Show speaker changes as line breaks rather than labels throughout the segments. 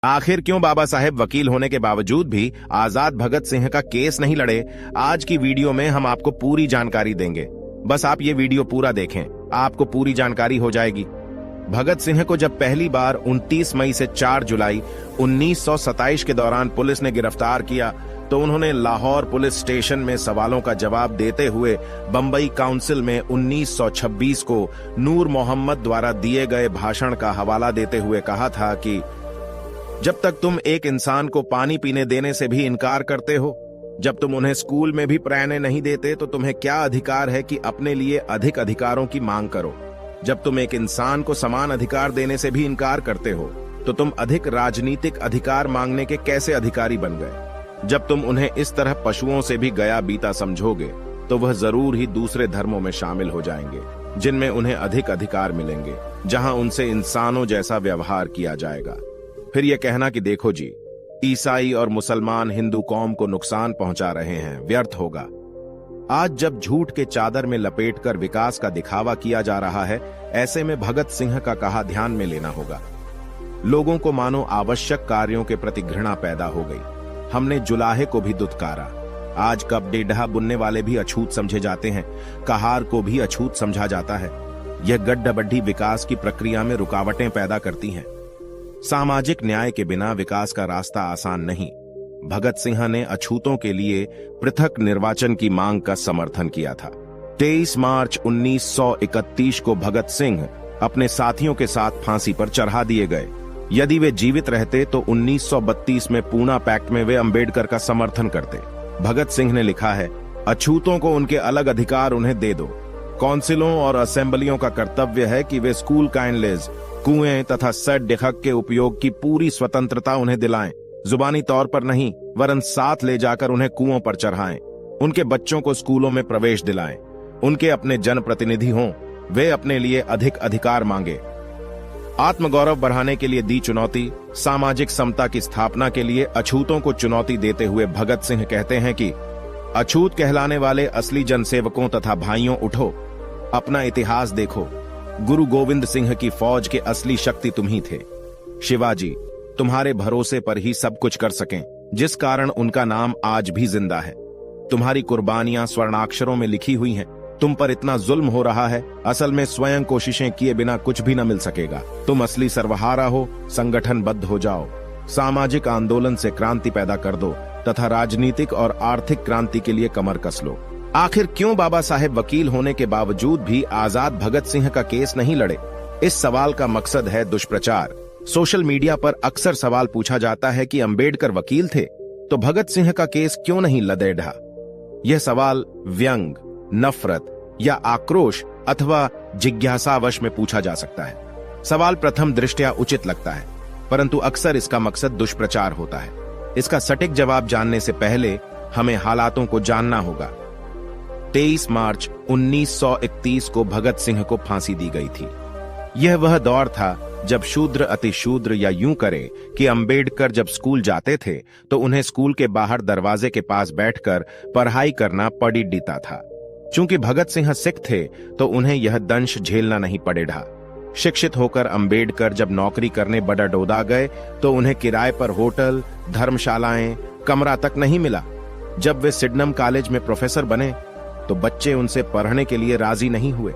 आखिर क्यों बाबा साहेब वकील होने के बावजूद भी आजाद भगत सिंह का केस नहीं लड़े? आज की वीडियो में हम आपको पूरी जानकारी देंगे। बस आप ये वीडियो पूरा देखें, आपको पूरी जानकारी हो जाएगी। भगत सिंह को जब पहली बार 29 मई से 4 जुलाई 1927 के दौरान पुलिस ने गिरफ्तार किया तो उन्होंने लाहौर पुलिस स्टेशन में सवालों का जवाब देते हुए बंबई काउंसिल में 1926 को नूर मोहम्मद द्वारा दिए गए भाषण का हवाला देते हुए कहा था कि जब तक तुम एक इंसान को पानी पीने देने से भी इनकार करते हो, जब तुम उन्हें स्कूल में भी पढ़ने नहीं देते, तो तुम्हें क्या अधिकार है कि अपने लिए अधिक अधिकारों की मांग करो? जब तुम एक इंसान को समान अधिकार देने से भी इनकार करते हो, तो तुम अधिक राजनीतिक अधिकार मांगने के कैसे अधिकारी बन गए? जब तुम उन्हें इस तरह पशुओं से भी गया बीता समझोगे, तो वह जरूर ही दूसरे धर्मों में शामिल हो जाएंगे, जिनमें उन्हें अधिक अधिकार मिलेंगे, जहां उनसे इंसानों जैसा व्यवहार किया जाएगा। फिर यह कहना कि देखो जी, ईसाई और मुसलमान हिंदू कौम को नुकसान पहुंचा रहे हैं, व्यर्थ होगा। आज जब झूठ के चादर में लपेटकर विकास का दिखावा किया जा रहा है, ऐसे में भगत सिंह का कहा ध्यान में लेना होगा। लोगों को मानो आवश्यक कार्यों के प्रति घृणा पैदा हो गई। हमने जुलाहे को भी दुत्कारा। आज कब डेढ़ा बुनने वाले भी अछूत समझे जाते हैं, कहार को भी अछूत समझा जाता है। यह गड्ढाबड्ढी विकास की प्रक्रिया में रुकावटें पैदा करती हैं। सामाजिक न्याय के बिना विकास का रास्ता आसान नहीं। भगत सिंह ने अछूतों के लिए पृथक निर्वाचन की मांग का समर्थन किया था। 23 मार्च 1931 को भगत सिंह अपने साथियों के साथ फांसी पर चढ़ा दिए गए। यदि वे जीवित रहते तो 1932 में पूना पैक्ट में वे अंबेडकर का समर्थन करते। भगत सिंह ने लिखा है, अछूतों को उनके अलग अधिकार उन्हें दे दो। काउंसिलों और असेंबलियों का कर्तव्य है कि वे स्कूल काइनलेज, कुएं तथा सेट डिखक के उपयोग की पूरी स्वतंत्रता उन्हें दिलाएं। जुबानी तौर पर नहीं, वरन साथ ले जाकर उन्हें कुओं पर चढ़ाएं। उनके बच्चों को स्कूलों में प्रवेश दिलाएं। उनके अपने जनप्रतिनिधि हों, वे अपने लिए अधिक अधिकार मांगे। आत्मगौरव बढ़ाने के लिए दी चुनौती। सामाजिक समता की स्थापना के लिए अछूतों को चुनौती देते हुए भगत सिंह कहते हैं कि अछूत कहलाने वाले असली जनसेवकों तथा भाइयों, उठो, अपना इतिहास देखो। गुरु गोविंद सिंह की फौज के असली शक्ति तुम ही थे। शिवाजी तुम्हारे भरोसे पर ही सब कुछ कर सकें, जिस कारण उनका नाम आज भी जिंदा है। तुम्हारी कुर्बानियां स्वर्णाक्षरों में लिखी हुई हैं। तुम पर इतना जुल्म हो रहा है, असल में स्वयं कोशिशें किए बिना कुछ भी न मिल सकेगा। तुम असली सर्वहारा हो, संगठनबद्ध हो जाओ। सामाजिक आंदोलन से क्रांति पैदा कर दो तथा राजनीतिक और आर्थिक क्रांति के लिए कमर कस लो। आखिर क्यों बाबा साहेब वकील होने के बावजूद भी आजाद भगत सिंह का केस नहीं लड़े? इस सवाल का मकसद है दुष्प्रचार। सोशल मीडिया पर अक्सर सवाल पूछा जाता है कि अंबेडकर वकील थे तो भगत सिंह का केस क्यों नहीं लदेढ़ा? यह सवाल व्यंग, नफरत या आक्रोश अथवा जिज्ञासावश में पूछा जा सकता है। सवाल प्रथम दृष्टया उचित लगता है, परंतु अक्सर इसका मकसद दुष्प्रचार होता है। इसका सटीक जवाब जानने से पहले हमें हालातों को जानना होगा। 23 मार्च 1931 को भगत सिंह को फांसी दी गई थी। यह वह दौर था जब शूद्र अति शूद्र, या यूं करे कि अंबेडकर जब स्कूल जाते थे तो उन्हें स्कूल के बाहर दरवाजे के पास बैठकर पढ़ाई करना पड़ी डीता था। चूंकि भगत सिंह सिख थे तो उन्हें यह दंश झेलना नहीं पड़ेगा। शिक्षित होकर अंबेडकर जब नौकरी करने बड़ौदा गए तो उन्हें किराए पर होटल, धर्मशालाएं, कमरा तक नहीं मिला। जब वे सिडनम कॉलेज में प्रोफेसर बने तो बच्चे उनसे पढ़ने के लिए राजी नहीं हुए।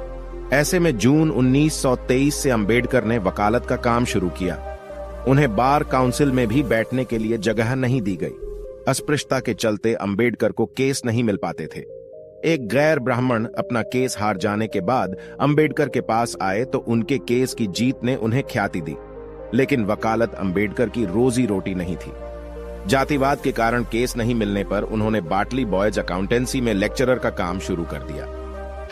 ऐसे में जून 1923 से अंबेडकर ने वकालत का काम शुरू किया। उन्हें बार काउंसिल में भी बैठने के लिए जगह नहीं दी गई। अस्पृश्यता के चलते अंबेडकर को केस नहीं मिल पाते थे। एक गैर ब्राह्मण अपना केस हार जाने के बाद अंबेडकर के पास आए तो उनके केस की जीत ने उन्हें ख्याति दी, लेकिन वकालत अंबेडकर की रोजी रोटी नहीं थी। जातिवाद के कारण केस नहीं मिलने पर उन्होंने बाटली बॉयज अकाउंटेंसी में लेक्चरर का काम शुरू कर दिया।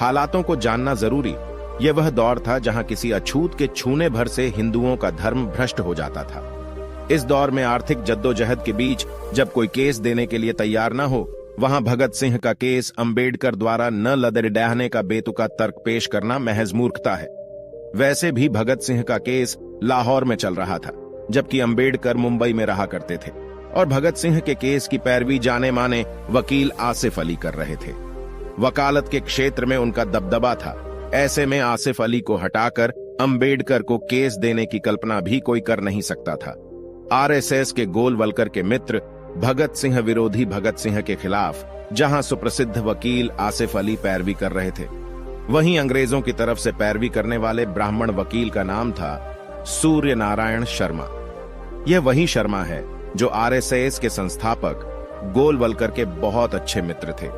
हालातों को जानना जरूरी। यह वह दौर था जहां किसी अछूत के छूने भर से हिंदुओं का धर्म भ्रष्ट हो जाता था। इस दौर में आर्थिक जद्दोजहद के बीच जब कोई केस देने के लिए तैयार न हो, वहां भगत सिंह का केस अंबेडकर द्वारा न लदड़ने का बेतुका तर्क पेश करना महज मूर्खता है। वैसे भी भगत सिंह का केस लाहौर में चल रहा था, जबकि अंबेडकर मुंबई में रहा करते थे और भगत सिंह के केस की पैरवी जाने माने वकील आसिफ अली कर रहे थे। वकालत के क्षेत्र में उनका दबदबा था। ऐसे में आसिफ अली को हटाकर अंबेडकर को केस देने की कल्पना भी कोई कर नहीं सकता था। आरएसएस के गोलवलकर के मित्र भगत सिंह विरोधी भगत सिंह के खिलाफ जहां सुप्रसिद्ध वकील आसिफ अली पैरवी कर रहे थे, वहीं अंग्रेजों की तरफ से पैरवी करने वाले ब्राह्मण वकील का नाम था सूर्य नारायण शर्मा। यह वही शर्मा है जो आरएसएस के संस्थापक गोलवलकर के बहुत अच्छे मित्र थे।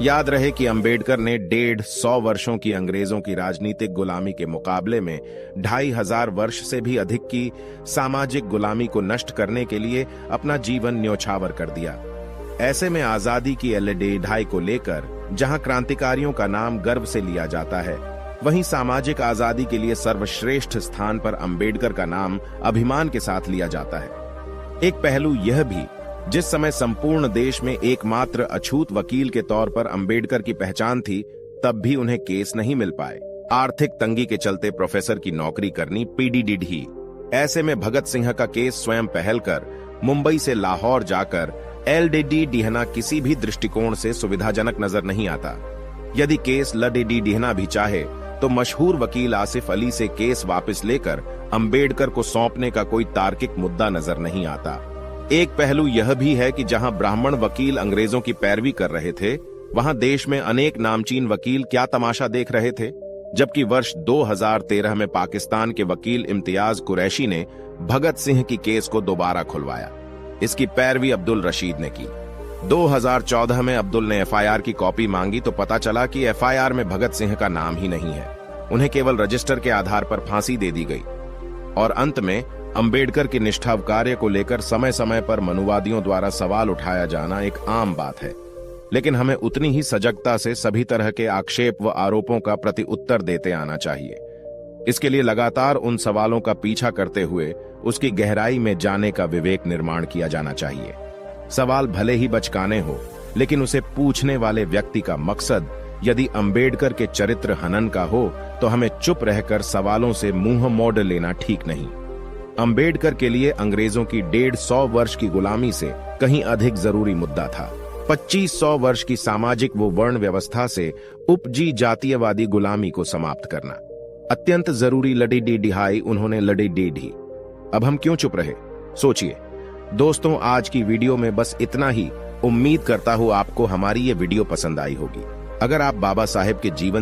याद रहे कि अंबेडकर ने 150 वर्षों की अंग्रेजों की राजनीतिक गुलामी के मुकाबले में 2500 वर्ष से भी अधिक की सामाजिक गुलामी को नष्ट करने के लिए अपना जीवन न्योछावर कर दिया। ऐसे में आजादी की लड़ाई को लेकर जहां क्रांतिकारियों का नाम गर्व से लिया जाता है, वहीं सामाजिक आजादी के लिए सर्वश्रेष्ठ स्थान पर अंबेडकर का नाम अभिमान के साथ लिया जाता है। एक पहलू यह भी, जिस समय संपूर्ण देश में एकमात्र अछूत वकील के तौर पर अंबेडकर की पहचान थी, तब भी उन्हें केस नहीं मिल पाए। आर्थिक तंगी के चलते प्रोफेसर की नौकरी करनी पीढ़ी ढीढ़ी। ऐसे में भगत सिंह का केस स्वयं पहल कर मुंबई से लाहौर जाकर एलडीडी डीहना किसी भी दृष्टिकोण से सुविधाजनक नजर नहीं आता। यदि केस लडीडी डीहना भी चाहे तो मशहूर वकील आसिफ अली से केस वापस लेकर अंबेडकर को सौंपने का कोई तार्किक मुद्दा नजर नहीं आता। एक पहलू यह भी है कि जहां ब्राह्मण वकील अंग्रेजों की पैरवी कर रहे थे, वहां देश में अनेक नामचीन वकील क्या तमाशा देख रहे थे। जबकि वर्ष 2013 में पाकिस्तान के वकील इम्तियाज कुरैशी ने भगत सिंह की केस को दोबारा खुलवाया। इसकी पैरवी अब्दुल रशीद ने की। 2014 में अब्दुल ने एफआईआर की कॉपी मांगी तो पता चला कि एफआईआर में भगत सिंह का नाम ही नहीं है। उन्हें केवल रजिस्टर के आधार पर फांसी दे दी गई। और अंत में अंबेडकर की निष्ठा कार्य को लेकर समय समय पर मनुवादियों द्वारा सवाल उठाया जाना एक आम बात है, लेकिन हमें उतनी ही सजगता से सभी तरह के आक्षेप व आरोपों का प्रति उत्तर देते आना चाहिए। इसके लिए लगातार उन सवालों का पीछा करते हुए उसकी गहराई में जाने का विवेक निर्माण किया जाना चाहिए। सवाल भले ही बचकाने हो, लेकिन उसे पूछने वाले व्यक्ति का मकसद यदि अंबेडकर के चरित्र हनन का हो तो हमें चुप रहकर सवालों से मुंह मोड़ लेना ठीक नहीं। अंबेडकर के लिए अंग्रेजों की 150 वर्ष की गुलामी से कहीं अधिक जरूरी मुद्दा था 2500 वर्ष की सामाजिक व वर्ण व्यवस्था से उपजी जातीयवादी गुलामी को समाप्त करना। अत्यंत जरूरी लड़ी डिहाई उन्होंने लड़ी डी। अब हम क्यों चुप रहे, सोचिए। दोस्तों, आज की वीडियो में बस इतना ही। उम्मीद करता हूं आपको हमारी ये वीडियो पसंद आई होगी। अगर आप बाबा साहेब के जीवन